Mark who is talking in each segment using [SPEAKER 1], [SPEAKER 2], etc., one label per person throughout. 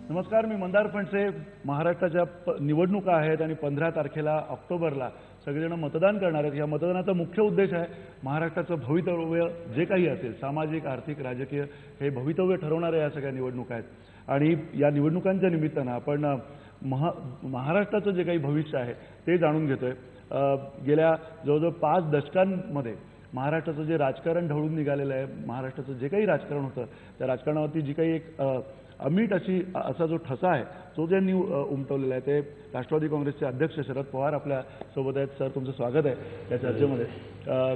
[SPEAKER 1] नमस्कार, मी मंदार फणसे. महाराष्ट्राच्या निवडणुका आहेत आणि 15 तारखेला ऑक्टोबरला सगळेजण मतदान करणार आहेत. या मतदानाचा मुख्य उद्देश आहे महाराष्ट्राचं भवितव्य जे काही असेल, सामाजिक, आर्थिक, राजकीय, हे भवितव्य ठरवणाऱ्या या सगळ्या निवडणुका आहेत. आणि या निवडणुकांच्या निमित्तानं आपण महाराष्ट्राचं जे काही भविष्य आहे ते जाणून घेतोय. गेल्या जवळजवळ 5 दशकांमध्ये महाराष्ट्राचं जे राजकारण ढवळून निघालेलं आहे, महाराष्ट्राचं जे काही राजकारण होतं त्या राजकारणावरती जी काही एक अमीट असा जो ठसा आहे तो ज्यांनी उमटवलेला आहे ते राष्ट्रवादी काँग्रेसचे अध्यक्ष शरद पवार आपल्या सोबत आहेत. सर, तुमचं स्वागत आहे या चर्चेमध्ये.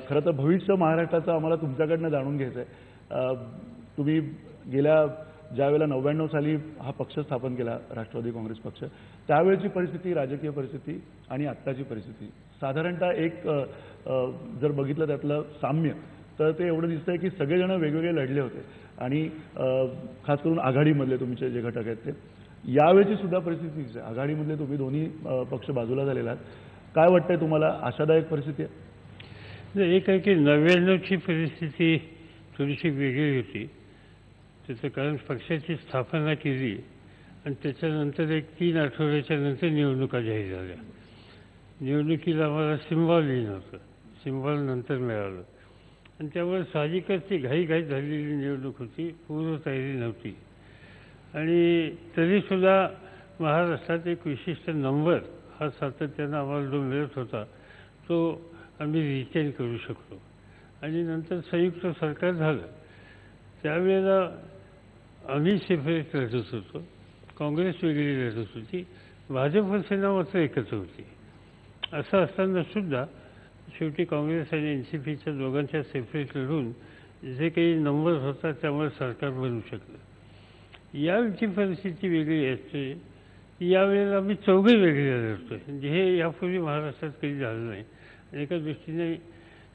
[SPEAKER 1] खरं तर भविष्य महाराष्ट्राचं आम्हाला तुमच्याकडनं जाणून घ्यायचं आहे. तुम्ही गेल्या ज्यावेळेला 99 साली हा पक्ष स्थापन केला, राष्ट्रवादी काँग्रेस पक्ष, त्यावेळची परिस्थिती, राजकीय परिस्थिती आणि आत्ताची परिस्थिती साधारणतः एक जर बघितलं त्यातलं साम्य तर ते एवढं दिसतंय की सगळेजण वेगवेगळे लढले होते आणि खास करून आघाडीमधले तुमचे जे घटक आहेत ते. यावेळची सुद्धा परिस्थिती आघाडीमधले तुम्ही दोन्ही पक्ष बाजूला झालेला आहात. काय वाटतंय तुम्हाला? आशादायक परिस्थिती आहे?
[SPEAKER 2] एक आहे की 99ची परिस्थिती थोडीशी वेगळी होती. त्याचं कारण पक्षाची स्थापना केली आणि त्याच्यानंतर एक 3 आठवड्याच्या नंतर निवडणुका जाहीर झाल्या. निवडणुकीला आम्हाला सिम्बॉल नव्हतं, सिम्बॉल नंतर मिळालं आणि त्यामुळे साहजिकच ती घाईघाईत झालेली निवडणूक होती, पूर्वतयारी नव्हती. आणि तरीसुद्धा महाराष्ट्रात एक विशिष्ट नंबर हा सातत्यानं आम्हाला जो मिळत होता तो आम्ही रिटेन करू शकलो. आणि नंतर संयुक्त सरकार झालं. त्यावेळेला आम्ही सेपरेट लढत होतो, काँग्रेस वेगळी लढत होती, भाजप सेना मात्र एकत्र होती. असं असताना सुद्धा शेवटी काँग्रेस आणि NCPच्या दोघांच्या सेपरेट लढून जे काही नंबर होता त्यामुळे सरकार बनू शकलं. यावेळची परिस्थिती वेगळी असते. यावेळेला आम्ही चौघे वेगळे लढतोय, म्हणजे हे यापूर्वी महाराष्ट्रात कधी झालं नाही. आणि एका दृष्टीने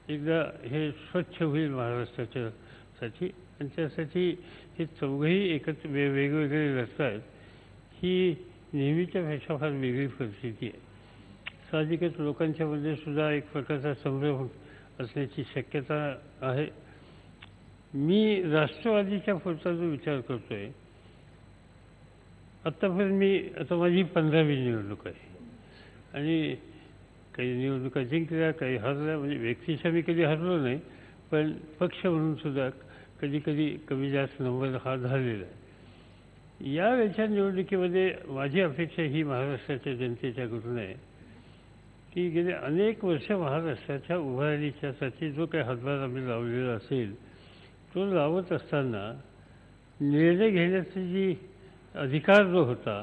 [SPEAKER 2] एकदा हे स्वच्छ होईल महाराष्ट्राच्यासाठी आणि त्यासाठी हे चौघेही एकत्र वेगवेगळे लढत आहेत. ही नेहमीच्या पेक्षा फार वेगळी परिस्थिती आहे. साहजिकच लोकांच्यामध्ये सुद्धा एक प्रकारचा संभ्रम असण्याची शक्यता आहे. मी राष्ट्रवादीच्या पुढचा जो विचार करतोय, आत्तापर्यंत आता माझी 15वी निवडणूक आहे आणि काही निवडणुका जिंकल्या, काही हरल्या. म्हणजे व्यक्तीच्या मी कधी हरलो नाही, पण पक्ष म्हणून सुद्धा कधी कधी कमी जास्त नंबर हा झालेला आहे. यावेळच्या निवडणुकीमध्ये माझी अपेक्षा ही महाराष्ट्राच्या जनतेच्याकडून आहे की गेले अनेक वर्ष महाराष्ट्राच्या उभारणीच्यासाठी जो काही हातभार आम्ही लावलेला असेल तो लावत असताना निर्णय घेण्याचा जी अधिकार जो होता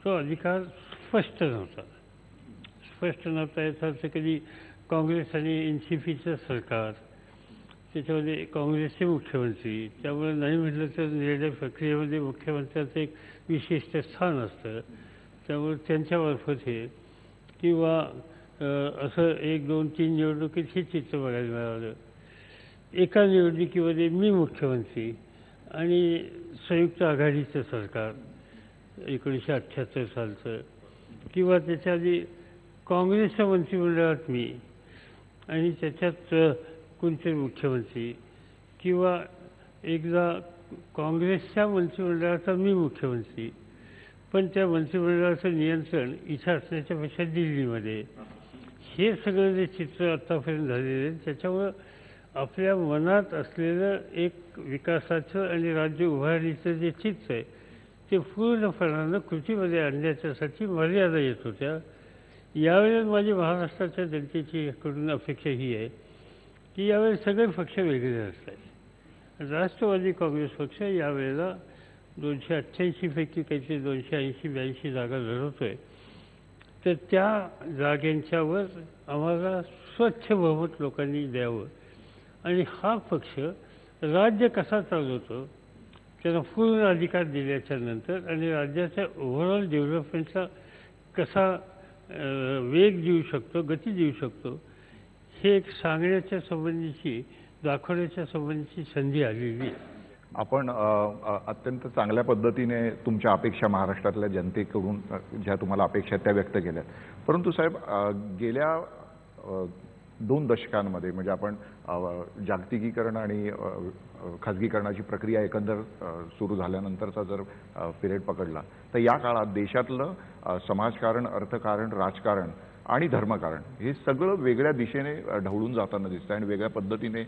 [SPEAKER 2] तो अधिकार स्पष्ट नव्हता. स्पष्ट नव्हता याचा अर्थ कधी काँग्रेस आणि NCPचं सरकार, त्याच्यामध्ये काँग्रेसचे मुख्यमंत्री, त्यामुळे नाही म्हटलं तर निर्णय प्रक्रियेमध्ये मुख्यमंत्र्याचं एक विशिष्ट स्थान असतं, त्यामुळे त्यांच्यामार्फत हे किंवा असं 1, 2, 3 निवडणुकीत हे चित्र बघायला मिळालं. एका निवडणुकीमध्ये मी मुख्यमंत्री आणि संयुक्त आघाडीचं सरकार 1978 सालचं, किंवा त्याच्या आधी काँग्रेसच्या मंत्रिमंडळात मी आणि त्याच्यात कोणते मुख्यमंत्री, किंवा एकदा काँग्रेसच्या मंत्रिमंडळाचा मी मुख्यमंत्री पण त्या मंत्रिमंडळाचं नियंत्रण इथं असण्याच्या पेक्षा दिल्लीमध्ये. हे सगळं जे चित्र आत्तापर्यंत झालेलं आहे त्याच्यामुळं आपल्या मनात असलेलं एक विकासाचं आणि राज्य उभारणीचं जे चित्र आहे ते पूर्णपणानं कृतीमध्ये आणण्याच्यासाठी मर्यादा येत होत्या. यावेळेस माझी महाराष्ट्राच्या जनतेकडून अपेक्षा ही आहे की यावेळेस सगळे पक्ष वेगळे असतात. राष्ट्रवादी काँग्रेस पक्ष यावेळेला 288 पैकी काहीतरी 280-82 जागा लढवतोय. तर त्या जागांच्यावर आम्हाला स्वच्छ बहुमत लोकांनी द्यावं आणि हा पक्ष राज्य कसा चालवतो त्याला पूर्ण अधिकार दिल्याच्या नंतर आणि राज्याच्या ओव्हरऑल डेव्हलपमेंटचा कसा वेग देऊ शकतो, गती देऊ शकतो, हे एक सांगण्याच्या संबंधीची, दाखवण्याच्या संबंधीची संधी आलेली आहे.
[SPEAKER 3] आपण अत्यंत चांगल्या पद्धतीने तुमच्या अपेक्षा महाराष्ट्रातल्या जनतेकडून ज्या तुम्हाला अपेक्षा त्या व्यक्त केल्यात. परंतु साहेब, गेल्या 2 दशकांमध्ये म्हणजे आपण जागतिकीकरण आणि खाजगीकरणाची प्रक्रिया एकंदर सुरू झाल्यानंतरचा जर पिरियड पकडला तर या काळात देशातलं समाजकारण, अर्थकारण, राजकारण आणि धर्मकारण हे सगळं वेगळ्या दिशेने ढवळून जाताना दिसतंय आणि वेगळ्या पद्धतीने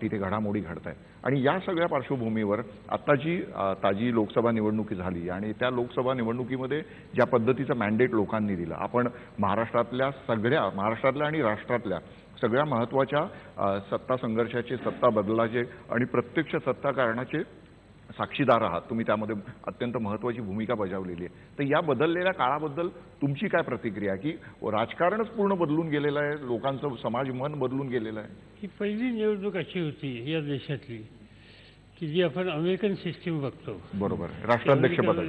[SPEAKER 3] तिथे घडामोडी घडत आहेत आणि या सगळ्या पार्श्वभूमीवर आत्ताची ताजी लोकसभा निवडणूक झाली आणि त्या लोकसभा निवडणुकीमध्ये ज्या पद्धतीचं मॅन्डेट लोकांनी दिलं, आपण महाराष्ट्रातल्या आणि राष्ट्रातल्या सगळ्या महत्त्वाच्या सत्ता संघर्षाचे, सत्ता बदलाचे आणि प्रत्यक्ष सत्ताकारणाचे साक्षीदार आहात. तुम्ही त्यामध्ये अत्यंत महत्त्वाची भूमिका बजावलेली आहे. तर या बदललेल्या काळाबद्दल तुमची काय प्रतिक्रिया, की राजकारणच पूर्ण बदलून गेलेलं आहे, लोकांचं समाज मन बदलून गेलेलं आहे?
[SPEAKER 2] ही पहिली निवडणूक अशी होती या देशातली की जी आपण अमेरिकन सिस्टीम बघतो.
[SPEAKER 3] बरोबर. राष्ट्राध्यक्ष पद,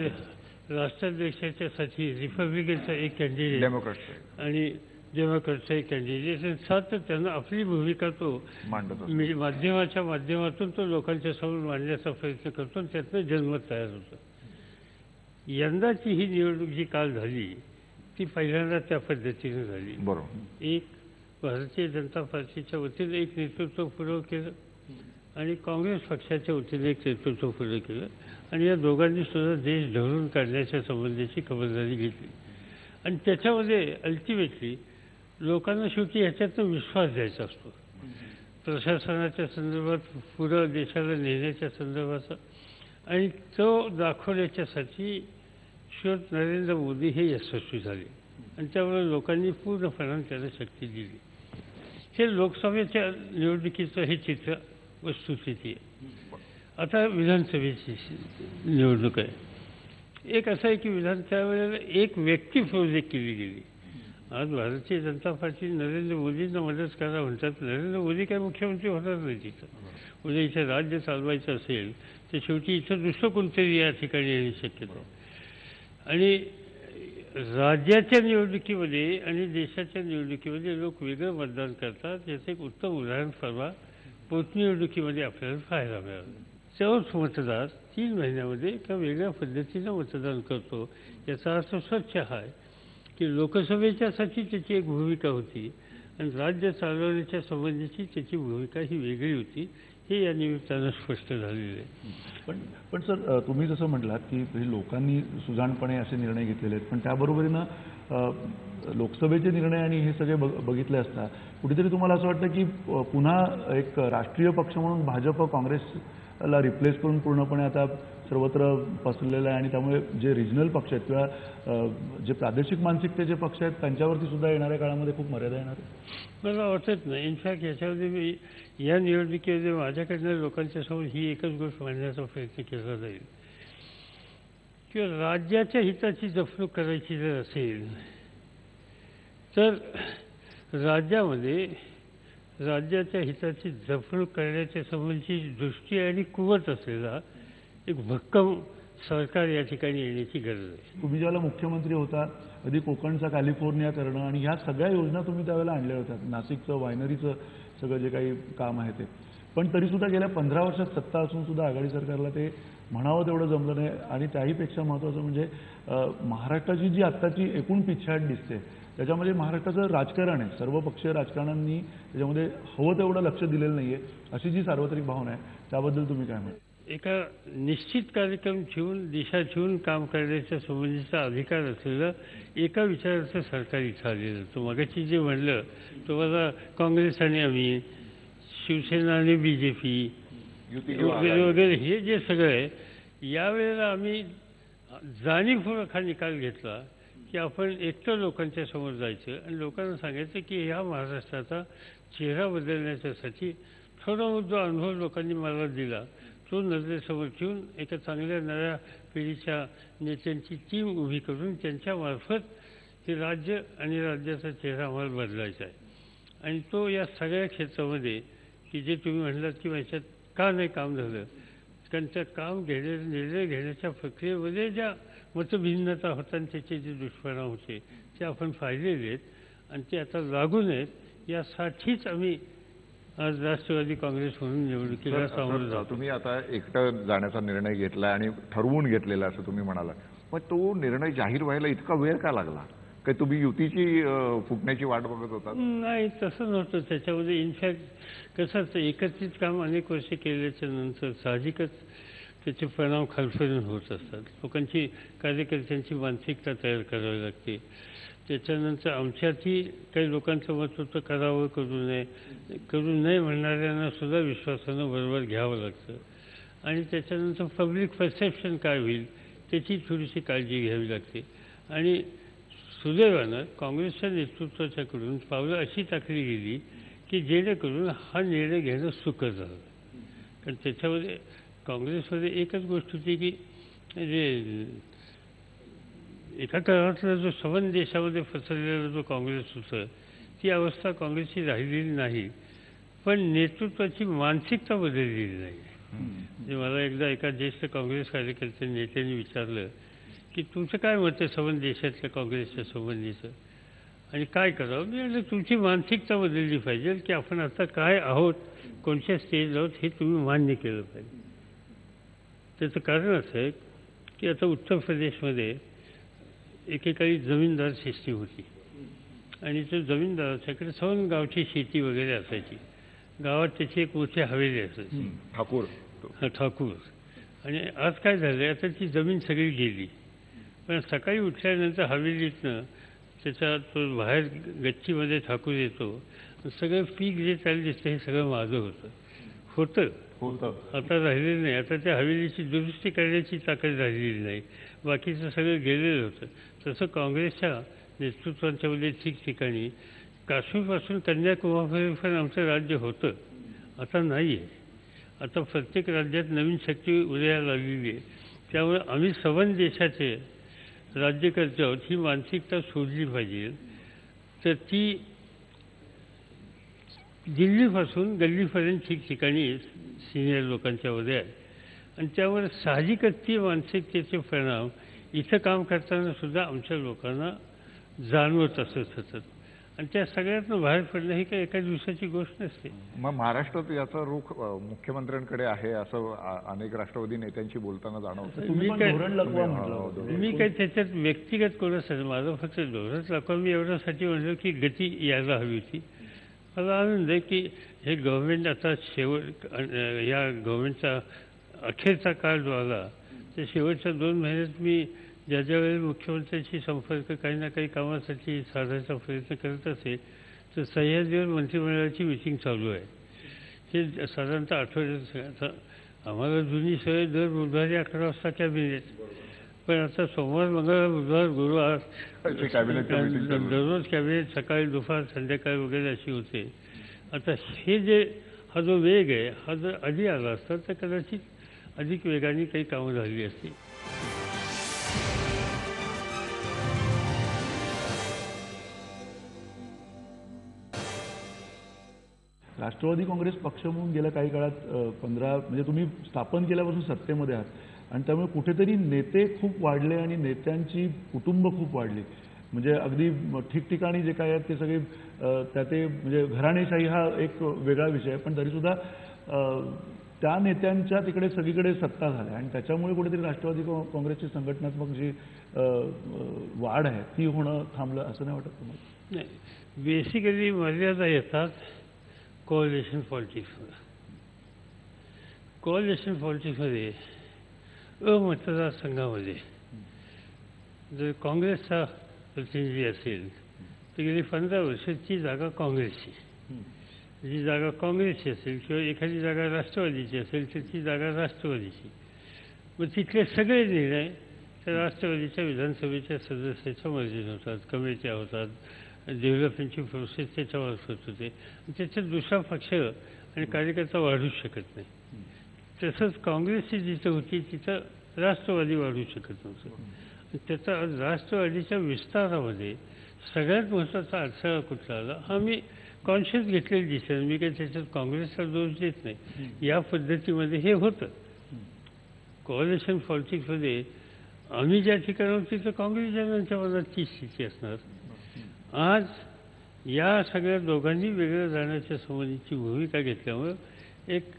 [SPEAKER 2] राष्ट्राध्यक्षाच्यासाठी रिपब्लिकनचा एक कॅन्डिडेट,
[SPEAKER 3] डेमोक्रॅट
[SPEAKER 2] आणि डेमोक्रॅटचा एक कॅन्डिडेट, सातत्यानं आपली भूमिका तो
[SPEAKER 3] मांडत असतो.
[SPEAKER 2] माध्यमाच्या माध्यमातून तो लोकांच्या समोर मांडण्याचा प्रयत्न करतो आणि त्यातनं जनमत तयार होतं. यंदाची ही निवडणूक जी काल झाली ती पहिल्यांदा त्या पद्धतीने झाली.
[SPEAKER 3] बरोबर.
[SPEAKER 2] एक भारतीय जनता पार्टीच्या वतीने एक नेतृत्व पुढं केलं आणि काँग्रेस पक्षाच्या वतीने एक नेतृत्व पुढं केलं आणि या दोघांनी सुद्धा देश ढवळून काढण्याच्या संबंधीची खबरदारी घेतली. आणि त्याच्यामध्ये अल्टिमेटली लोकांना शेवटी ह्याच्यातनं विश्वास द्यायचा असतो, प्रशासनाच्या संदर्भात, पुढं देशाला नेण्याच्या संदर्भाचा, आणि तो दाखवण्याच्यासाठी श्री नरेंद्र मोदी हे यशस्वी झाले आणि त्यामुळे लोकांनी पूर्णपणे त्याला शक्ती दिली. हे लोकसभेच्या निवडणुकीचं हे चित्र वस्तुस्थिती आहे. आता विधानसभेची निवडणूक आहे. एक असं आहे की त्यावेळेला एक व्यक्ती प्रोजेक्ट केली गेली. आज भारतीय जनता पार्टी नरेंद्र मोदींना मदत करा म्हणतात. नरेंद्र मोदी काय मुख्यमंत्री होणार नाही तिथं. उद्या इथं राज्य चालवायचं असेल तर शेवटी इथं दुसरं कोणतरी या ठिकाणी येणे शक्यता आहे. आणि राज्याच्या निवडणुकीमध्ये आणि देशाच्या निवडणुकीमध्ये लोक वेगळं मतदान करतात. याचं एक उत्तम उदाहरण परवा पोटनिवडणुकीमध्ये आपल्याला पाहायला मिळालं. तोच मतदार 3 महिन्यामध्ये एका वेगळ्या पद्धतीनं मतदान करतो. याचा अर्थ स्वच्छ आहे की लोकसभेच्यासाठी त्याची एक भूमिका होती आणि राज्य चालवण्याच्या संबंधीची त्याची भूमिका ही वेगळी होती. हे या निमित्तानं स्पष्ट झालेलं आहे.
[SPEAKER 1] पण सर, तुम्ही जसं म्हटलात की लोकांनी सुजाणपणे असे निर्णय घेतलेले आहेत, पण त्याबरोबरीनं लोकसभेचे निर्णय आणि हे सगळे बघितले असता कुठेतरी तुम्हाला असं वाटतं की पुन्हा एक राष्ट्रीय पक्ष म्हणून भाजप काँग्रेसला रिप्लेस करून पूर्णपणे आता सर्वत्र पसरलेलं आहे आणि त्यामुळे जे रिजनल पक्ष आहेत किंवा जे प्रादेशिक मानसिकतेचे पक्ष आहेत त्यांच्यावरती सुद्धा येणाऱ्या काळामध्ये खूप मर्यादा येणार आहे?
[SPEAKER 2] मला वाटत नाही. इनफॅक्ट याच्यामध्ये मी या निवडणुकीमध्ये माझ्याकडनं लोकांच्या समोर ही एकच गोष्ट मांडण्याचा प्रयत्न केला जाईल की राज्याच्या हिताची जपणूक करायची जर असेल तर राज्यामध्ये राज्याच्या हिताची जपणूक करण्याच्या संबंधीची दृष्टी आणि कुवत असलेला एक भक्कम सरकार या ठिकाणी येण्याची गरज आहे.
[SPEAKER 1] तुम्ही ज्यावेळेला मुख्यमंत्री होता कधी कोकणचा कॅलिफोर्निया करणं आणि ह्या सगळ्या योजना तुम्ही त्यावेळेला आणल्या होत्या. नाशिकचं वायनरीचं सगळं जे काही काम आहे ते, पण तरीसुद्धा गेल्या 15 वर्षात सत्ता असून सुद्धा आघाडी सरकारला ते म्हणावं तेवढं जमलं नाही. आणि त्याहीपेक्षा महत्त्वाचं म्हणजे महाराष्ट्राची जी आत्ताची एकूण पिछाड दिसते त्याच्यामध्ये महाराष्ट्राचं राजकारण आहे. सर्वपक्षीय राजकारण्यांनी त्याच्यामध्ये हवं तेवढं लक्ष दिलेलं नाही आहे अशी जी सार्वत्रिक भावना आहे त्याबद्दल तुम्ही काय म्हणता?
[SPEAKER 2] एका निश्चित कार्यक्रम ठेवून दिशा ठेवून काम करण्याच्या संबंधीचा अधिकार असलेलं एका विचाराचं सरकार इथं आलेलं. तो मगाशी जे म्हणलं तो मला काँग्रेस आणि आम्ही, शिवसेना आणि BJP वगैरे हे जे सगळं आहे, यावेळेला आम्ही जाणीवपूर्वक हा निकाल घेतला की आपण एकटं लोकांच्या समोर जायचं आणि लोकांना सांगायचं की ह्या महाराष्ट्राचा चेहरा बदलण्याच्यासाठी थोडा जो अनुभव लोकांनी मला दिला तो नजरेसमोर ठेवून एका चांगल्या नव्या पिढीच्या नेत्यांची टीम उभी करून त्यांच्यामार्फत हे राज्य आणि राज्याचा चेहरा आम्हाला बदलायचा आहे. आणि तो या सगळ्या क्षेत्रामध्ये की जे तुम्ही म्हणलात की याच्यात का नाही काम झालं, कारण त्या काम निर्णय घेण्याच्या प्रक्रियेमध्ये ज्या मतभिन्नता होतात आणि त्याचे जे दुष्परिणाम होते ते आपण पाहिलेले आहेत आणि ते आता लागू नयेत यासाठीच आम्ही आज राष्ट्रवादी काँग्रेस म्हणून निवडणुकीला सामोरं जातो.
[SPEAKER 3] तुम्ही आता एकटं जाण्याचा निर्णय घेतला आणि ठरवून घेतलेला असं तुम्ही म्हणाला, पण तो निर्णय जाहीर व्हायला इतका वेळ का लागला? काही तुम्ही युतीची फुटण्याची वाट बघत होतात?
[SPEAKER 2] नाही, तसं नव्हतं. त्याच्यामध्ये इनफॅक्ट कसं असतं, एकत्रित काम अनेक वर्ष केल्याच्या नंतर साहजिकच त्याचे परिणाम खालपर्यंत होत असतात. लोकांची, कार्यकर्त्यांची मानसिकता तयार करावी लागते. त्याच्यानंतर आमच्यातही काही लोकांचं मत होतं करावं, करू नये म्हणणाऱ्यांना सुद्धा विश्वासानं बरोबर घ्यावं लागतं. आणि त्याच्यानंतर पब्लिक परसेप्शन काय होईल त्याची थोडीशी काळजी घ्यावी लागते. आणि सुदैवानं काँग्रेसच्या नेतृत्वाच्याकडून पावलं अशी टाकली गेली की जेणेकरून हा निर्णय घेणं सुकर झालं. कारण त्याच्यामध्ये काँग्रेसमध्ये एकच गोष्ट होती की म्हणजे एका काळातला जो संबंध देशामध्ये पसरलेला जो काँग्रेस होतं, ती अवस्था काँग्रेसची राहिलेली नाही. पण नेतृत्वाची मानसिकता बदललेली नाही. म्हणजे मला एकदा एका ज्येष्ठ काँग्रेस कार्यकर्त्या नेत्यांनी विचारलं की तुमचं काय मत आहे संबंध देशातल्या काँग्रेसच्या संबंधीचं आणि काय करावं. मी म्हटलं तुमची मानसिकता बदलली पाहिजे की आपण आता काय आहोत, कोणत्या स्टेज आहोत हे तुम्ही मान्य केलं पाहिजे. त्याचं कारण असं आहे की आता उत्तर प्रदेशमध्ये एकेकाळी जमीनदार सिस्टीम होती आणि तो जमीनदाराच्याकडे सवन गावची शेती वगैरे असायची. गावात त्याची एक मोठी हवेली असायची, ठाकूर. आणि आज काय झालं, आता ती जमीन सगळी गेली. पण सकाळी उठल्यानंतर हवेलीतनं त्याचा तो बाहेर गच्चीमध्ये ठाकूर येतो. सगळं पीक जे त्याला दिसतं हे सगळं माझं होतं. आता राहिलेलं नाही. आता त्या हवेलीची दुरुस्ती करण्याची ताकद राहिलेली नाही. बाकीचं सगळं गेलेलं होतं. तसं काँग्रेसच्या नेतृत्वांच्यामध्ये ठिकठिकाणी काश्मीरपासून कन्याकुमारीपर्यंत आमचं राज्य होतं, आता नाही आहे. आता प्रत्येक राज्यात नवीन शक्ती उदयाला लागलेली आहे. त्यामुळे आम्ही संबंध देशाचे राज्यकर्ते आहोत ही मानसिकता सोडली पाहिजे. तर ती दिल्लीपासून गल्लीपर्यंत ठिकठिकाणी सिनियर लोकांच्यामध्ये आहे. आणि त्यावर साहजिकच ती मानसिकतेचे परिणाम इथं काम करताना सुद्धा आमच्या लोकांना जाणवत असत होतं. आणि त्या सगळ्यातनं बाहेर पडणं ही काही एका दिवसाची गोष्ट नसते.
[SPEAKER 3] मग महाराष्ट्रात याचा रुख मुख्यमंत्र्यांकडे आहे असं अनेक राष्ट्रवादी नेत्यांशी बोलताना जाणवतं.
[SPEAKER 2] मी काही त्याच्यात व्यक्तिगत कोणासाठी, माझं फक्त धोरणच दाखवा. मी एवढ्यासाठी म्हणलं की गती यायला हवी होती. मला आनंद आहे की हे गव्हर्नमेंट आता या गव्हर्नमेंटचा अखेरचा काळ जो आला त्या शेवटच्या 2 महिन्यात मी ज्या वेळेस मुख्यमंत्र्यांशी संपर्क काही ना काही कामासाठी साधायचा प्रयत्न करत असेल तर सह्याद्रीवर मंत्रिमंडळाची मिटिंग चालू आहे. हे साधारणतः आठवड्यात. आम्हाला जुनी सवय दर बुधवारी 11 वाजता कॅबिनेट, पण आता सोमवार, मंगळवार, बुधवार, गुरुवार दररोज कॅबिनेट सकाळी, दुपार, संध्याकाळी वगैरे अशी होते. आता हा जो वेग आहे हा जर आधी आला असता तर कदाचित अधिक वेगाने काही कामं झाली असती.
[SPEAKER 1] राष्ट्रवादी काँग्रेस पक्ष म्हणून गेल्या काही काळात 15 म्हणजे तुम्ही स्थापन केल्यापासून सत्तेमध्ये आहात आणि त्यामुळे कुठेतरी नेते खूप वाढले आणि नेत्यांची कुटुंब खूप वाढली. म्हणजे अगदी ठिकठिकाणी जे काय आहेत ते सगळे ते म्हणजे घराणेशाही हा एक वेगळा विषय आहे, पण तरीसुद्धा त्या नेत्यांच्या तिकडे सगळीकडे सत्ता झाल्या आणि त्याच्यामुळे कुठेतरी राष्ट्रवादी काँग्रेसची संघटनात्मक जी वाढ आहे ती होणं थांबलं असं नाही वाटत तुम्हाला?
[SPEAKER 2] नाही, बेसिकली मर्यादा येतात कोअलिशन पॉलिटिक्समध्ये. कोअलिशन पॉलिटिक्समध्ये मतदारसंघामध्ये जर काँग्रेसचा प्रतिनिधी असेल तर गेली 15 वर्ष ती जागा काँग्रेसची, जी जागा काँग्रेसची असेल किंवा एखादी जागा राष्ट्रवादीची असेल तर ती जागा राष्ट्रवादीची. मग तिथले सगळे निर्णय त्या राष्ट्रवादीच्या विधानसभेच्या सदस्याच्या मर्जीने होतात, कमिट्या होतात, डेव्हलपमेंटची प्रोसेस त्याच्यामार्फत होते. त्याच्यात दुसरा पक्ष आणि कार्यकर्ता वाढू शकत नाही. तसंच काँग्रेसची जिथं होती तिथं राष्ट्रवादी वाढू शकत नव्हतं. त्याचा राष्ट्रवादीच्या विस्तारामध्ये सगळ्यात महत्त्वाचा अडथळा कुठला आला हा मी कॉन्शियस घेतलेली दिसेल. मी काही त्याच्यात काँग्रेसचा दोष देत नाही. या पद्धतीमध्ये हे होतं कोअलिशन पॉलिटिक्समध्ये. आम्ही ज्या ठिकाणावर तिथं काँग्रेसजनांच्या मनात ती स्थिती असणार. आज या सगळ्या दोघांनी वेगळं जाण्याच्या संबंधीची भूमिका घेतल्यामुळं एक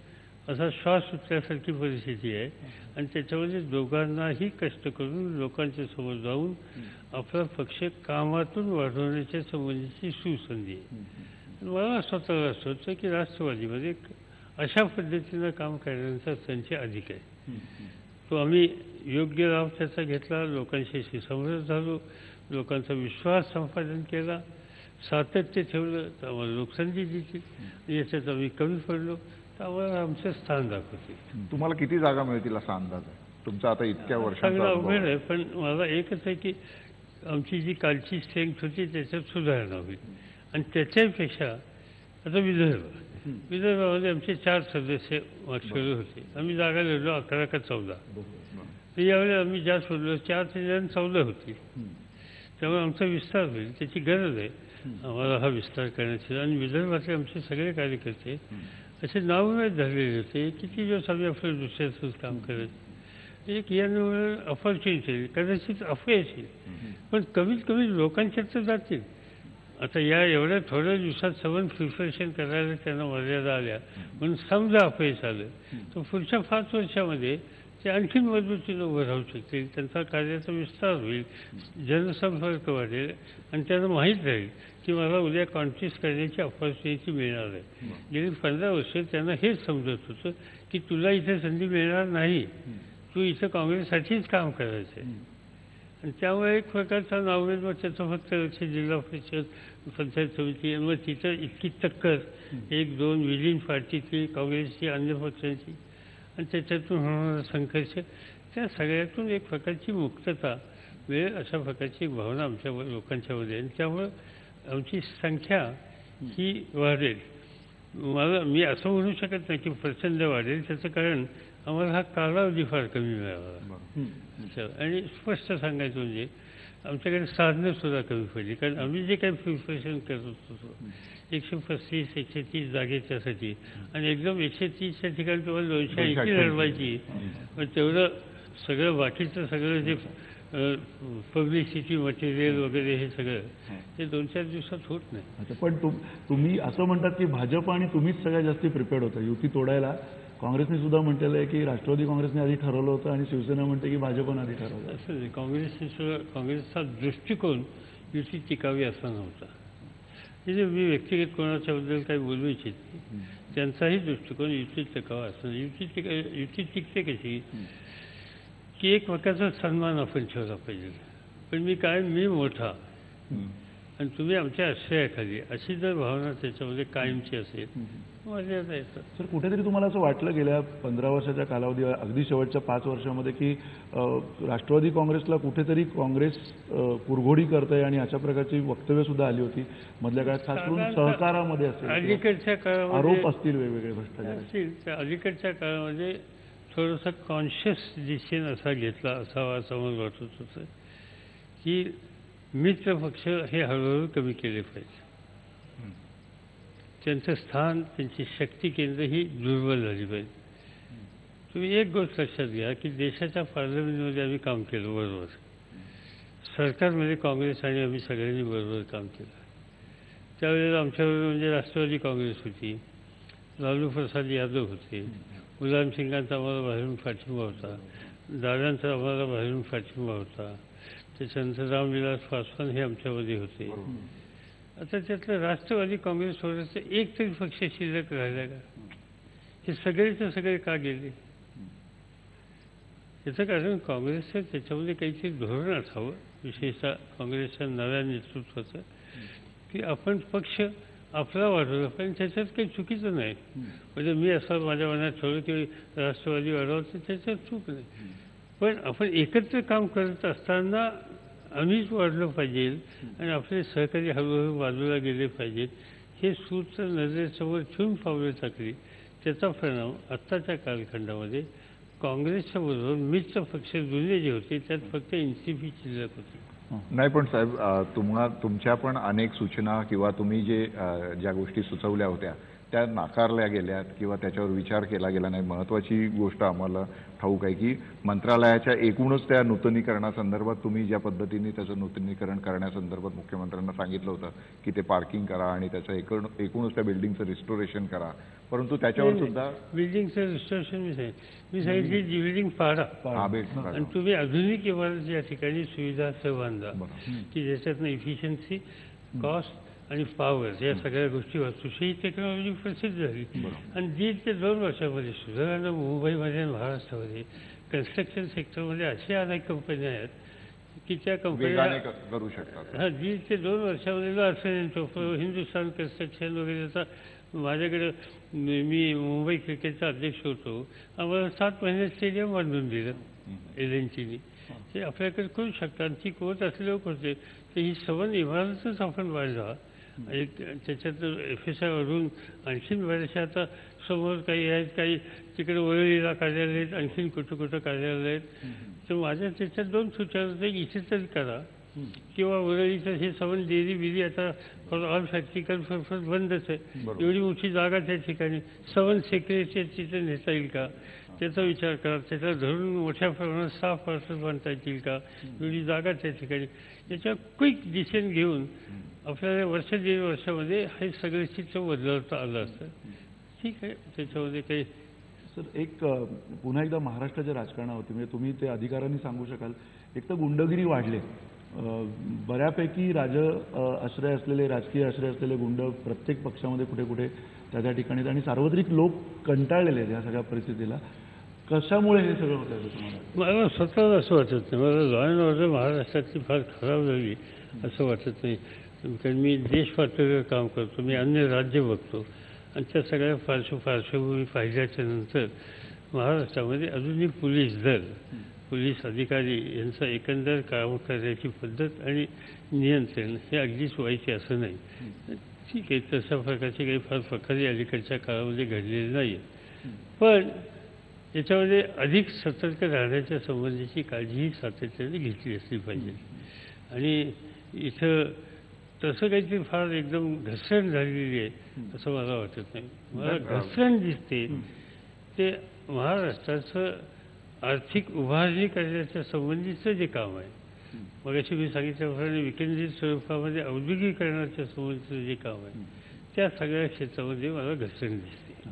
[SPEAKER 2] असा श्वास सुटल्यासारखी परिस्थिती आहे आणि त्याच्यामध्ये दोघांनाही कष्ट करून लोकांच्या समोर जाऊन आपला पक्ष कामातून वाढवण्याच्या संबंधीची सुसंधी आहे. मला स्वतःला असं होतं की राष्ट्रवादीमध्ये अशा पद्धतीनं काम करण्याचा त्यांचे अधिक आहे. तो आम्ही योग्य लाभ त्याचा घेतला, लोकांशी सुसंवाद झालो, लोकांचा विश्वास संपादन केला, सातत्य ठेवलं तर आम्हाला लोकसंधी दिली, याच्यात आम्ही कमी पडलो तर आम्हाला आमचं स्थान दाखवते.
[SPEAKER 3] तुम्हाला किती जागा मिळतील असा अंदाज आहे तुमचा आता इतक्या वर्षांचा
[SPEAKER 2] सगळं
[SPEAKER 3] अनुभव
[SPEAKER 2] अवघड
[SPEAKER 3] आहे?
[SPEAKER 2] आहे, पण मला एकच आहे की आमची जी कालची स्ट्रेंथ होती त्याच्यात सुधारणा होईल. आणि त्याच्यापेक्षा आता विदर्भामध्ये आमचे 4 सदस्य मागच्या वेळी होते, आम्ही जागा लढलो 11 का 14. तर यावेळी आम्ही ज्या सोडलो 4 ते 14 होती. त्यामुळे आमचा विस्तार होईल, त्याची गरज आहे आम्हाला हा विस्तार करण्याची. आणि विदर्भातले आमचे सगळे कार्यकर्ते असे नावमेद झालेले होते. किती दिवस आम्ही आपलं दुसऱ्याचं काम करत, एक यामुळे अपॉर्च्युनिटी कदाचित अपयश येईल, पण कमीत कमी लोकांच्यात तर जातील. आता या एवढ्या थोड्या दिवसात सवन प्रिपरेशन करायला त्यांना मर्यादा आल्या म्हणून समजा अपयश आलं तर पुढच्या 5 वर्षामध्ये ते आणखीन मजबूतीनं उभं राहू शकतील, त्यांचा कार्याचा विस्तार होईल, जनसंपर्क वाढेल आणि त्यांना माहीत राहील की मला उद्या कॉन्टेस्ट करण्याची अपॉर्च्युनिटी मिळणार आहे. गेली 15 वर्ष त्यांना हेच समजत होतं की तुला इथे संधी मिळणार नाही, तू इथं काँग्रेससाठीच काम करायचं आहे. आणि त्यामुळे एक प्रकारचा नावमेद, मग त्याचं फक्त लक्ष जिल्हा परिषद, पंचायत समिती आणि मग तिथं इतकी टक्कर 1-2 विलीन पार्टीची, काँग्रेसची, अन्य पक्षांची आणि त्याच्यातून होणारा संघर्ष, त्या सगळ्यातून एक प्रकारची मुक्तता मिळेल अशा प्रकारची एक भावना आमच्या लोकांच्यामध्ये. आणि त्यामुळं आमची संख्या ही वाढेल. मी असं म्हणू शकत नाही की प्रचंड वाढेल, त्याचं कारण आम्हाला हा कालावधी फार कमी मिळाला. आणि स्पष्ट सांगायचं म्हणजे आमच्याकडे साधनं सुद्धा कमी पडली, कारण आम्ही जे काही प्रिपरेशन करत होतो 135-130 जागेच्यासाठी आणि एकदम 130च्या ठिकाणी तुम्हाला 280 लढवायची, पण तेवढं सगळं बाकीचं सगळं जे पब्लिसिटी मटेरियल वगैरे हे सगळं ते 2-4 दिवसात होत नाही.
[SPEAKER 1] अच्छा, पण तुम्ही असं म्हणतात की भाजप आणि तुम्हीच सगळ्यात जास्त प्रिपेअर्ड होता युती तोडायला. काँग्रेसने सुद्धा म्हटलेलं आहे की राष्ट्रवादी काँग्रेसने आधी ठरवलं होतं आणि शिवसेना म्हणते की भाजपनं आधी ठरवलं.
[SPEAKER 2] असं नाही, काँग्रेसचा दृष्टिकोन युती टिकावी असा नव्हता. म्हणजे मी व्यक्तिगत कोणाच्याबद्दल काही बोलू इच्छित नाही, त्यांचाही दृष्टिकोन युती टिकावा असं नाही. युती टिकते कशी की एक प्रकारचा सन्मान आपण ठेवला पाहिजे. पण मी मोठा आणि तुम्ही आमच्या आश्रयाखाली अशी जर भावना त्याच्यामध्ये कायमची असेल मर्यादा येतात.
[SPEAKER 1] सर, कुठेतरी तुम्हाला असं वाटलं गेल्या 15 वर्षाच्या कालावधी, अगदी शेवटच्या 5 वर्षामध्ये की राष्ट्रवादी काँग्रेसला कुठेतरी काँग्रेस कुरघोडी करते आणि अशा प्रकारची वक्तव्य सुद्धा आली होती मधल्या काळात, खास करून सहकारामध्ये असेल,
[SPEAKER 2] अलीकडच्या काळामध्ये
[SPEAKER 1] आरोप असतील वेगवेगळे भ्रष्टाचार
[SPEAKER 2] असतील. त्या अलीकडच्या काळामध्ये थोडासा कॉन्शियस डिसिजन असा घेतला असावा असं मला वाटत होतं की मित्र पक्ष हे हळूहळू कमी केले पाहिजे. त्यांचं स्थान, त्यांची शक्ती केंद्र ही दुर्बल झाली पाहिजे. तुम्ही एक गोष्ट लक्षात घ्या की देशाच्या पार्लमेंटमध्ये आम्ही काम केलं बरोबर, सरकारमध्ये काँग्रेस आणि आम्ही सगळ्यांनी बरोबर काम केलं. त्यावेळेला आमच्याबरोबर म्हणजे राष्ट्रवादी काँग्रेस होती, लालू प्रसाद यादव होते, मुलायम सिंगांचा आम्हाला बाहेरून पाठिंबा होता, दादांचा आम्हाला बाहेरून पाठिंबा होता, त्याच्यानंतर रामविलास पासवान हे आमच्यामध्ये होते. आता त्यातलं राष्ट्रवादी काँग्रेस सोडायचं एक तरी पक्ष शिल्लक राहिला का? हे सगळेचे सगळे का गेले? याचं कारण काँग्रेसचं त्याच्यामध्ये काहीतरी धोरण असावं, विशेषतः काँग्रेसच्या नव्या नेतृत्वाचं, की आपण पक्ष आपला वाढवला पाहिजे. त्याच्यात काही चुकीचं नाही. म्हणजे मी असं माझ्या मनात ठेवलं की राष्ट्रवादी वाढवलं तर त्याच्यात चूक नाही, पण आपण एकत्र काम करत असताना आम्हीच वाढलं पाहिजे आणि आपले सहकारी हळूहळू बाजूला गेले पाहिजेत. हे सूत्र नजरेसमोर ठेवून पावलं टाकली. त्याचा परिणाम आत्ताच्या कालखंडामध्ये काँग्रेसच्या बरोबर मित्र पक्ष जुने जे होते त्यात फक्त एनसीपी शिल्लक होती.
[SPEAKER 3] नाही, पण साहेब तुमच्या पण अनेक सूचना किंवा तुम्ही ज्या गोष्टी सुचवल्या होत्या त्या नाकारल्या गेल्यात किंवा त्याच्यावर विचार केला गेला नाही. महत्त्वाची गोष्ट आम्हाला ठाऊक आहे की मंत्रालयाच्या एकूणच त्या नूतनीकरणासंदर्भात तुम्ही ज्या पद्धतीने त्याचं नूतनीकरण करण्यासंदर्भात मुख्यमंत्र्यांना सांगितलं होतं की ते पार्किंग करा आणि त्याचं एकूणच त्या बिल्डिंगचं रिस्टोरेशन करा, परंतु त्याच्यावर सुद्धा
[SPEAKER 2] बिल्डिंगचं रिस्टोरेशन मी सांगितली जी बिल्डिंग पाडा आणि तुम्ही आधुनिक इमारत या ठिकाणी सुविधा बांधा की ज्याच्यातनं इफिशियन्सी, कॉस्ट आणि पॉवर या सगळ्या गोष्टी वाचू. ही टेक्नॉलॉजी प्रसिद्ध झाली आणि 1.5 ते 2 वर्षामध्ये सुद्धा मुंबईमध्ये आणि महाराष्ट्रामध्ये कन्स्ट्रक्शन सेक्टरमध्ये अशा अनेक कंपन्या आहेत की त्या कंपन्या
[SPEAKER 3] करू शकतात.
[SPEAKER 2] 1.5 ते 2 वर्षामध्ये असं हिंदुस्थान कन्स्ट्रक्शन वगैरेचा माझ्याकडे मी मुंबई क्रिकेटचा अध्यक्ष होतो. आम्हाला 7 महिने स्टेडियम बांधून दिलं LNTनी. ते आपल्याकडे करू शकतात. ती कोर्ट असल्यावर करते. तर ही 7 इमारतच आपण बांधवा आणि त्याच्यात FSI वरून आणखीन बऱ्याचशा आता समोर काही आहेत, काही तिकडे वरळीला कार्यालय आहेत, आणखीन कुठं कुठं कार्यालय आहेत. तर माझ्या त्याच्यात 2 सूचना होत्या, इथे तरी करा किंवा वरळीचं हे 7 डेअरी बिरी आता फॉर ऑल प्रॅक्टिकल पर्पज बंदच आहे. एवढी मोठी जागा त्या ठिकाणी 7 सेक्रेटरीएट तिथे नेता येईल का त्याचा विचार करा. त्याला धरून मोठ्या प्रमाणात स्टाफ क्वार्टर्स बांधता येतील का, एवढी जागा त्या ठिकाणी. याच्या क्विक डिसिजन घेऊन आपल्याला 1-1.5 वर्षामध्ये हे सगळे चित्र बदलवता आलं असतं. ठीक आहे, त्याच्यामध्ये काही.
[SPEAKER 1] सर एक पुन्हा एकदा महाराष्ट्राच्या राजकारणावरती म्हणजे तुम्ही ते अधिकाऱ्यांनी सांगू शकाल, एक तर गुंडगिरी वाढले, बऱ्यापैकी आश्रय असलेले, राजकीय आश्रय असलेले गुंड प्रत्येक पक्षामध्ये कुठे कुठे त्या ठिकाणी, आणि सार्वत्रिक लोक कंटाळलेले आहेत या सगळ्या परिस्थितीला. कशामुळे हे सगळं होतं आहे तुम्हाला?
[SPEAKER 2] मला स्वतःला असं वाटत नाही. मला लॉ अँड ऑर्डर महाराष्ट्रातली फार खराब झाली असं वाटत नाही. कारण मी देश पातळीवर काम करतो, मी अन्य राज्य बघतो आणि त्या सगळ्या पार्श्वभूमी पाहिल्याच्या नंतर महाराष्ट्रामध्ये अजूनही पोलीस दल, पोलीस अधिकारी यांचा एकंदर काम करण्याची पद्धत आणि नियंत्रण हे अगदीच वाईट आहे असं नाही. ठीक आहे, तशा प्रकारचे काही फार प्रकारे अलीकडच्या काळामध्ये घडलेले नाही. पण याच्यामध्ये अधिक सतर्क राहण्याच्या संबंधीची काळजीही सातत्याने घेतली असली पाहिजे. आणि इथं तसं काहीतरी फार एकदम घसरण झालेली आहे असं मला वाटत नाही. मला घसरण दिसते ते महाराष्ट्राचं आर्थिक उभारणी करण्याच्या संबंधीचं जे काम आहे, मगाशी मी सांगितल्याप्रमाणे विकेंद्रित स्वरूपामध्ये औद्योगिकरणाच्या संबंधीचं जे काम आहे, त्या सगळ्या क्षेत्रामध्ये मला घसरण दिसते.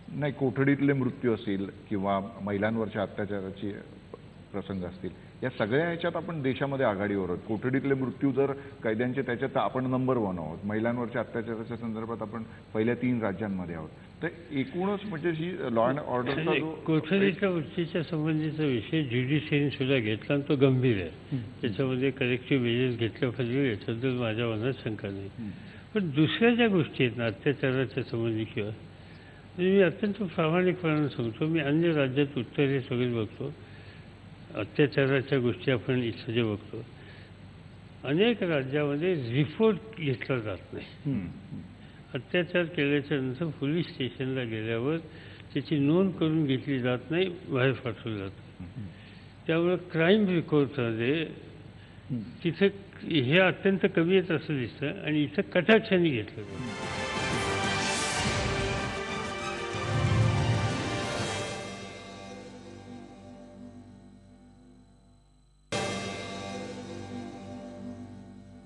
[SPEAKER 3] नाही, कोठडीतले मृत्यू असतील किंवा महिलांवरच्या अत्याचाराचे प्रसंग असतील, या सगळ्या ह्याच्यात आपण देशामध्ये आघाडीवर आहोत. कोठडीतले मृत्यू जर कैद्यांचे त्याच्यात आपण नंबर 1 आहोत. महिलांवरच्या अत्याचाराच्या संदर्भात आपण पहिल्या 3 राज्यांमध्ये आहोत. तर एकूणच म्हणजे ही लॉ अँड ऑर्डरचा जो
[SPEAKER 2] कोठडीच्या वृत्तीच्या संबंधीचा विषय ज्युडिशियरीने सुद्धा घेतला आणि तो गंभीर आहे. त्याच्यामध्ये करेक्टिव्ह मेजर्स घेतल्या पाहिजे याच्याबद्दल माझ्या मनात शंका नाही. पण दुसऱ्या ज्या गोष्टी आहेत ना अत्याचाराच्या संबंधी किंवा मी अत्यंत प्रामाणिकपणाने सांगतो, मी अन्य राज्यात उत्तरेस वगैरे बघतो, अत्याचाराच्या गोष्टी आपण इथं जे बघतो, अनेक राज्यामध्ये रिपोर्ट घेतला जात नाही. अत्याचार केल्याच्या नंतर पोलीस स्टेशनला गेल्यावर त्याची नोंद करून घेतली जात नाही, बाहेर पाठवलं जातं. त्यामुळं क्राईम रेकॉर्डमध्ये तिथे हे अत्यंत कमी येत असं दिसतं आणि इथं कटाक्षाने घेतलं जातं.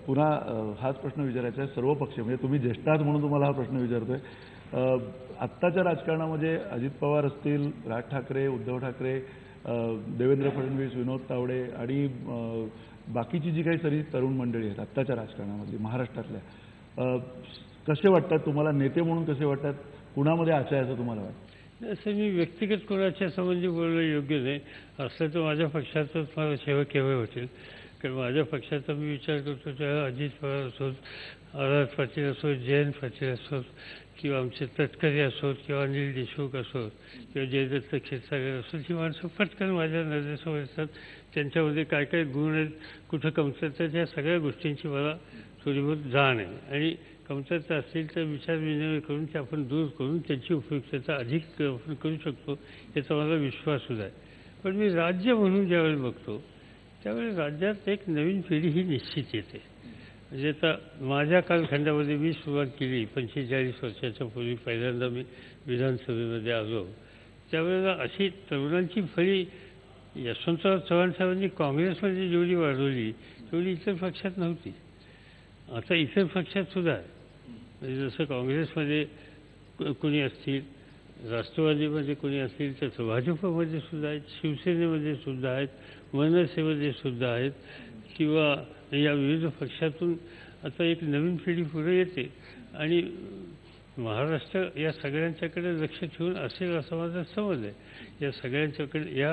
[SPEAKER 1] पुन्हा हाच प्रश्न विचारायचा आहे सर्व पक्ष, म्हणजे तुम्ही ज्येष्ठ आहात म्हणून तुम्हाला हा प्रश्न विचारतोय. आत्ताच्या राजकारणामध्ये अजित पवार असतील, राज ठाकरे, उद्धव ठाकरे, देवेंद्र फडणवीस, विनोद तावडे आणि बाकीची जी काही सगळी तरुण मंडळी आहेत आत्ताच्या राजकारणामधली महाराष्ट्रातल्या, कसे वाटतात तुम्हाला? नेते म्हणून कसे वाटतात? कुणामध्ये आशा आहे असं तुम्हाला वाटतं?
[SPEAKER 2] असं मी व्यक्तिगत कोणाच्या संबंधी बोलणं योग्य नाही. असलं तर माझ्या पक्षाचंच मला सेवा केव्हा होतील. कारण माझ्या पक्षाचा मी विचार करतो तेव्हा अजित पवार असोत, आर पाटील असोत, जयंत पाटील असोत किंवा आमचे तटकरे असोत किंवा अनिल देशमुख असोत किंवा जयदत्त क्षीरसागर असोत, ही माणसं पटकन माझ्या नजरेसमोर येतात. त्यांच्यामध्ये काय काय गुण आहेत, कुठं कमतरता, या सगळ्या गोष्टींची मला थोडी बहुत जाण आहे. आणि कमतरता असतील तर विचारविनिमय करून ते आपण दूर करून त्यांची उपयुक्तता अधिक आपण करू शकतो याचा मला विश्वास सुद्धा आहे. पण मी राज्य म्हणून ज्यावेळी बघतो त्यावेळी राज्यात एक नवीन पिढी ही निश्चित येते म्हणजे आता माझ्या कालखंडामध्ये मी सुरुवात केली 45 वर्षाच्या पूर्वी पहिल्यांदा मी विधानसभेमध्ये आलो त्यावेळेला अशी तरुणांची फळी यशवंतराव चव्हाण साहेबांनी काँग्रेसमध्ये जेवढी वाढवली तेवढी इतर पक्षात नव्हती. आता इतर पक्षात सुद्धा आहे. म्हणजे जसं काँग्रेसमध्ये कोणी असतील, राष्ट्रवादीमध्ये कोणी असतील, तसं भाजपमध्ये सुद्धा आहेत, शिवसेनेमध्ये सुद्धा आहेत, मनसेमध्ये सुद्धा आहेत किंवा या विविध पक्षातून आता एक नवीन पिढी पुढे येते आणि महाराष्ट्र या सगळ्यांच्याकडे लक्ष ठेवून असेल असा माझा समज आहे. या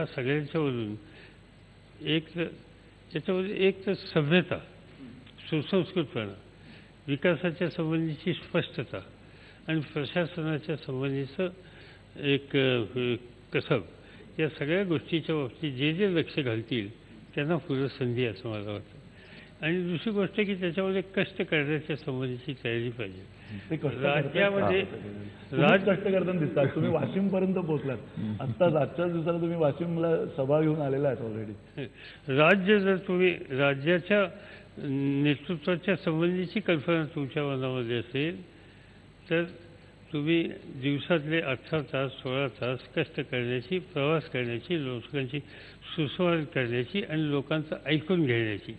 [SPEAKER 2] सगळ्यांच्यावरून एक तर सभ्यता, सुसंस्कृतपणा, विकासाच्या संबंधीची स्पष्टता आणि प्रशासनाच्या संबंधीचं एक कसब या सगळ्या गोष्टीच्या बाबतीत जे लक्ष घालतील त्यांना पुढे संधी असं मला वाटतं. आणि दुसरी गोष्ट की त्याच्यामध्ये कष्ट करण्याच्या संबंधीची तयारी पाहिजे. राज्यामध्ये
[SPEAKER 1] कष्ट करताना दिसतात. तुम्ही वाशिमपर्यंत पोहोचलात. आत्ताच आजच्याच दिवसाला तुम्ही वाशिमला सभा घेऊन आलेला आहात ऑलरेडी.
[SPEAKER 2] राज्य जर तुम्ही राज्याच्या नेतृत्वाच्या संबंधीची कल्पना तुमच्या मनामध्ये असेल तर तुम्ही दिवसातले 18 तास 16 तास कष्ट करण्याची, प्रवास करण्याची, लोकांची सुसंवाद करण्याची आणि लोकांचं ऐकून घेण्याची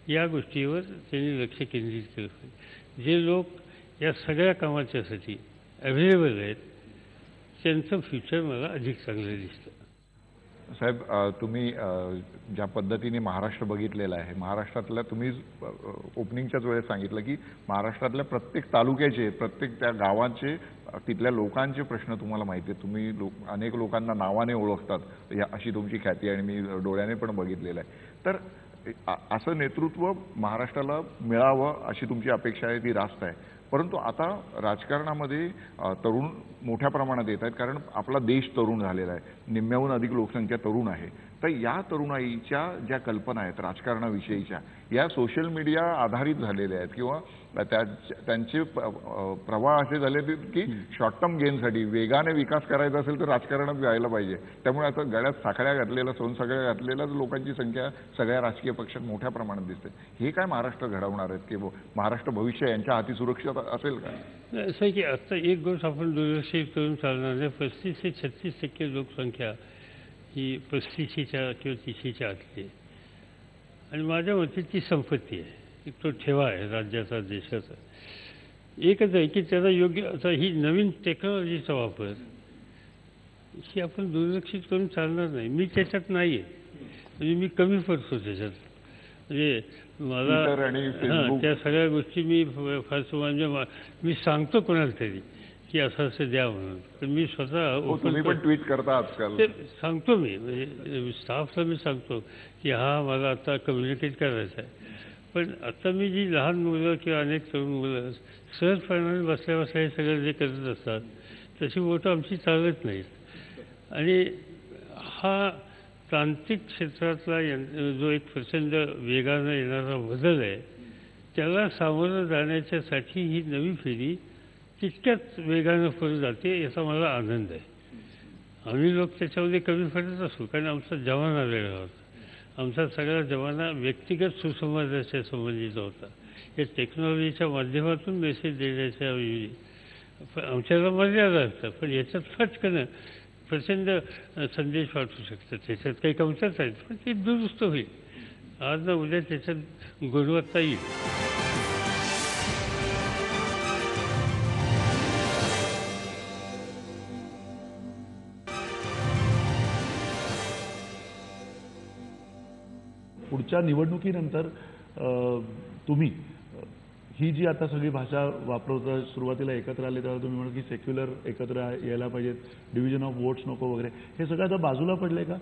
[SPEAKER 2] या गोष्टीवर त्यांनी लक्ष केंद्रित केलं पाहिजे. जे लोक या सगळ्या कामाच्यासाठी अवेलेबल आहेत त्यांचं फ्युचर मला अधिक चांगलं दिसतं.
[SPEAKER 3] साहेब, तुम्ही ज्या पद्धतीने महाराष्ट्र बघितलेला आहे, महाराष्ट्रातल्या तुम्ही ओपनिंगच्याच वेळेस सांगितलं की महाराष्ट्रातल्या प्रत्येक तालुक्याचे, प्रत्येक त्या गावाचे, तिथल्या लोकांचे प्रश्न तुम्हाला माहिती आहेत. तुम्ही अनेक लोकांना नावाने ओळखतात, या अशी तुमची ख्याती आणि मी डोळ्याने पण बघितलेलं आहे. तर असं नेतृत्व महाराष्ट्राला मिळावं अशी तुमची अपेक्षा आहे, ती रास्त आहे. परंतु आता राजकारणामध्ये तरुण मोठ्या प्रमाणात येत आहेत, कारण आपला देश तरुण झालेला आहे, निम्म्याहून अधिक लोकसंख्या तरुण आहे. तर या तरुणाईच्या ज्या कल्पना आहेत राजकारणाविषयीच्या, या सोशल मीडिया आधारित झालेल्या आहेत किंवा त्यांचे प्रवाह असे झाले की शॉर्ट टर्म गेनसाठी वेगाने विकास करायचा असेल तर राजकारणात जायला पाहिजे. त्यामुळे आता गळ्यात साखळ्या घातलेल्या, सोनसाखळ्या घातलेल्याच लोकांची संख्या सगळ्या राजकीय पक्षात मोठ्या प्रमाणात दिसते. हे काय महाराष्ट्र घडवणार आहेत की महाराष्ट्र भविष्य यांच्या हाती सुरक्षित असेल का?
[SPEAKER 2] असं आहे की आता एक गोष्ट आपण दुर्लक्षित करून चालणार नाही. 35 ते 36% लोकसंख्या ही 35च्या किंवा 30च्या आतली आहे आणि माझ्या मते ती संपत्ती आहे, तो ठेवा आहे राज्याचा, देशाचा. एकच आहे की त्याला योग्य आता ही नवीन टेक्नॉलॉजीचा वापर ही आपण दुर्लक्षित करून चालणार नाही. मी त्याच्यात नाही आहे, म्हणजे मी कमी पडतो त्याच्यात. म्हणजे मला त्या सगळ्या गोष्टी मी फार म्हणजे मी सांगतो कोणाला तरी की असं असं द्या म्हणून, पण मी स्वतः
[SPEAKER 3] पण ट्विट करता आजकाल
[SPEAKER 2] ते सांगतो. मी म्हणजे स्टाफला मी सांगतो की हा मला आता कम्युनिकेट करायचं आहे. पण आता मी जी लहान मुलं किंवा अनेक तरुण मुलं सहजपणाने बसल्या बसल्या हे सगळं जे करत असतात तशी बोटं आमची चालत नाहीत. आणि हा तांत्रिक क्षेत्रातला जो एक प्रचंड वेगानं येणारा बदल आहे त्याला सामोरं जाण्याच्यासाठी ही नवी पिढी तितक्याच वेगानं पुढे जाते याचा मला आनंद आहे. आम्ही लोक त्याच्यामध्ये कमी पडत असू, कारण आमचा जमाना वेगळा होता. आमचा सगळा जमाना व्यक्तिगत सुसंवादाच्या संबंधीचा होता. या टेक्नॉलॉजीच्या माध्यमातून मेसेज देण्याच्या आमच्याला मर्यादा असतात, पण याच्यात फटकन प्रचंड संदेश पाठवू शकतात. त्याच्यात काही कमतरता आहेत, पण ते दुरुस्त होईल. आज ना उद्या त्याच्यात गुणवत्ता येईल.
[SPEAKER 1] पुढच्या निवडणुकीनंतर तुम्ही ही जी आता सगळी भाषा वापरता, सुरुवातीला एकत्र आले तेव्हा तुम्ही म्हणा की सेक्युलर एकत्र यायला पाहिजेत, डिव्हिजन ऑफ वोट्स नको वगैरे, हे सगळं आता बाजूला पडलंय का?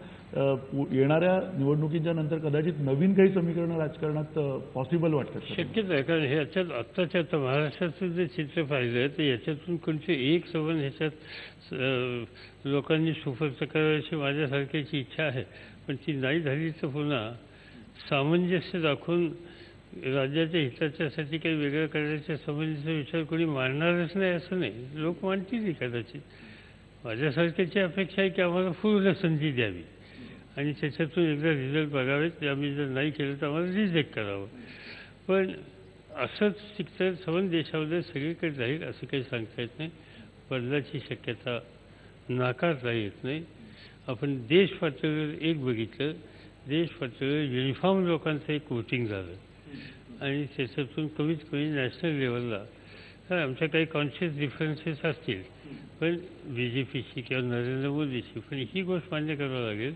[SPEAKER 1] येणाऱ्या निवडणुकीच्या नंतर कदाचित नवीन काही समीकरणं राजकारणात पॉसिबल वाटतात?
[SPEAKER 2] शक्यच आहे, कारण ह्याच्यात आत्ताच्या आता महाराष्ट्राचं जे चित्र पाहिलं तर याच्यातून कोणते एक संबंध ह्याच्यात लोकांनी सुफर्द करायची माझ्यासारख्याची इच्छा आहे. पण ती नाही झाली तर पुन्हा सामंजस्य दाखवून राज्याच्या हिताच्यासाठी काही वेगळं करण्याच्या संबंधीचा विचार कोणी मांडणारच नाही असं नाही. लोक मांडतील कदाचित. माझ्यासारख्याची अपेक्षा आहे की आम्हाला पूर्ण संधी द्यावी आणि त्याच्यातून एकदा रिझल्ट बघावेत. आम्ही जर नाही केलं तर आम्हाला रिजेक्ट करावं. पण असंच शिक्षण संबंध देशामध्ये सगळीकडे जाईल असं काही सांगता येत नाही. बदलाची शक्यता नाकारता येत नाही. आपण देश पातळीवर एक बघितलं, देश पातळीवर युनिफॉर्म लोकांचं एक वोटिंग झालं आणि त्याच्यातून कमीत कमी नॅशनल लेवलला तर आमच्या काही कॉन्शियस डिफरन्सेस असतील, पण BJPची किंवा नरेंद्र मोदीची, पण ही गोष्ट मान्य करावं लागेल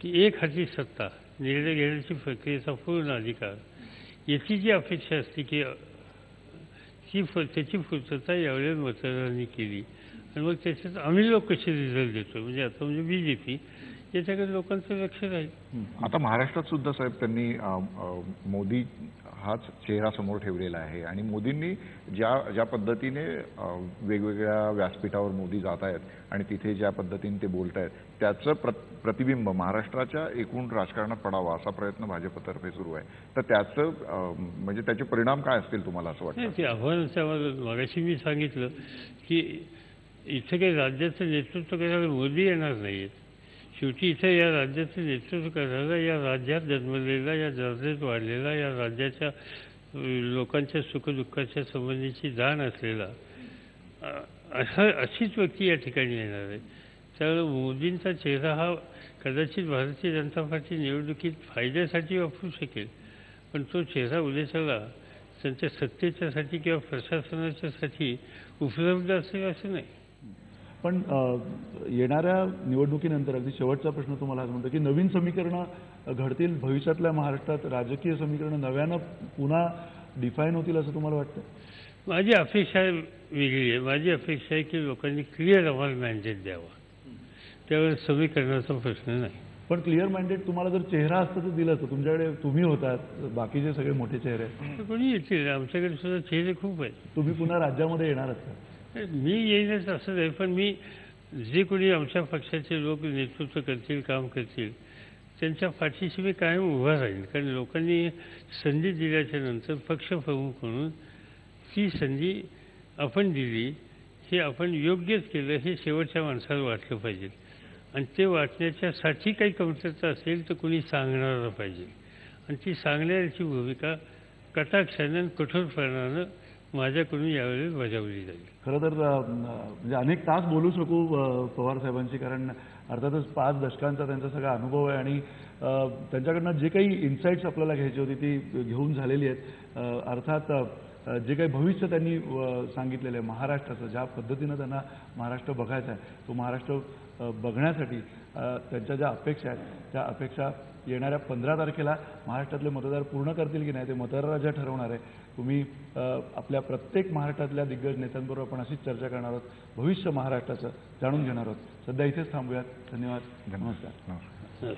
[SPEAKER 2] की एक हाती सत्ता, निर्णय घेण्याची प्रक्रियेचा पूर्ण अधिकार, याची जी अपेक्षा असते की त्याची पूर्तता यावेळेस मतदारांनी केली आणि मग त्याच्यात आम्ही लोक कसे रिझल्ट देतो, म्हणजे आता म्हणजे BJP याच्याकडे लोकांचं लक्ष राहील.
[SPEAKER 3] आता महाराष्ट्रात सुद्धा साहेब त्यांनी मोदी हाच चेहरा समोर ठेवलेला आहे आणि मोदींनी ज्या पद्धतीने वेगवेगळ्या व्यासपीठावर मोदी जात आहेत आणि तिथे ज्या पद्धतीने ते बोलत आहेत त्याचं प्रतिबिंब महाराष्ट्राच्या एकूण राजकारणात पडावा असा प्रयत्न भाजपतर्फे सुरू आहे. तर त्याचं म्हणजे त्याचे परिणाम काय असतील तुम्हाला असं वाटतं?
[SPEAKER 2] ते आव्हानाच्या मगाशी मी सांगितलं की इथे काही राज्याचं नेतृत्व करायला मोदी येणार नाहीत. शेवटी इथे या राज्याचं नेतृत्व करायला या राज्यात जन्मलेला, या राज्यात वाढलेला, या राज्याच्या लोकांच्या सुखदुःखाच्या संबंधीची जाण असलेला अशीच व्यक्ती या ठिकाणी येणार आहे. त्यामुळे मोदींचा चेहरा हा कदाचित भारतीय जनता पार्टी निवडणुकीत फायद्यासाठी वापरू शकेल, पण तो चेहरा उद्देशाला त्यांच्या सत्तेच्यासाठी किंवा प्रशासनाच्यासाठी उपलब्ध असेल असं नाही.
[SPEAKER 1] पण येणाऱ्या निवडणुकीनंतर अगदी शेवटचा प्रश्न तुम्हाला म्हणतो की नवीन समीकरणं घडतील भविष्यातल्या महाराष्ट्रात, राजकीय समीकरणं नव्यानं पुन्हा डिफाईन होतील असं तुम्हाला वाटतं?
[SPEAKER 2] माझी अपेक्षा वेगळी आहे. माझी अपेक्षा आहे की लोकांनी क्लिअर आम्हाला मॅन्डेट द्यावा, त्यावेळेस समीकरणाचा प्रश्न नाही.
[SPEAKER 1] पण क्लिअर मॅन्डेट तुम्हाला जर चेहरा असतं तर दिलं असतं. तुमच्याकडे तुम्ही होतात, बाकीचे सगळे मोठे चेहरे आहेत.
[SPEAKER 2] कोणी येतील, आमच्याकडे सुद्धा चेहरे खूप आहेत.
[SPEAKER 1] तुम्ही पुन्हा राज्यामध्ये येणारच का?
[SPEAKER 2] मी येईनच असं नाही, पण मी जे कोणी आमच्या पक्षाचे लोक नेतृत्व करतील, काम करतील, त्यांच्या पाठीशी मी कायम उभा राहील. कारण लोकांनी संधी दिल्याच्या नंतर पक्षप्रमुख म्हणून ती संधी आपण दिली, हे आपण योग्यच केलं हे शेवटच्या माणसाला वाटलं पाहिजे आणि ते वाटण्याच्यासाठी काही कमतरता असेल तर कोणी सांगणारं पाहिजे आणि ती सांगण्याची भूमिका कटाक्षानं आणि कठोरपणानं माझ्याकडून यावेळेस बजावली जाईल.
[SPEAKER 1] खरं तर म्हणजे अनेक तास बोलू शकू पवार साहेबांशी, कारण अर्थातच 5 दशकांचा त्यांचा सगळा अनुभव आहे आणि त्यांच्याकडनं जे काही इन्साईट्स आपल्याला घ्यायची होती ती घेऊन झालेली आहेत. अर्थात जे काही भविष्य त्यांनी सांगितलेलं आहे महाराष्ट्राचं, ज्या पद्धतीनं त्यांना महाराष्ट्र बघायचा आहे, तो महाराष्ट्र बघण्यासाठी त्यांच्या ज्या अपेक्षा आहेत त्या अपेक्षा येणाऱ्या 15 तारखेला महाराष्ट्रातले मतदार पूर्ण करतील की नाही ते मतदाराच्या ठरवणार आहे. तुम्ही आपल्या प्रत्येक महाराष्ट्रातल्या दिग्गज नेत्यांबरोबर आपण अशीच चर्चा करणार आहोत, भविष्य महाराष्ट्राचं जाणून घेणार आहोत. सध्या इथेच थांबूयात. धन्यवाद. नमस्कार.
[SPEAKER 2] नमस्कार.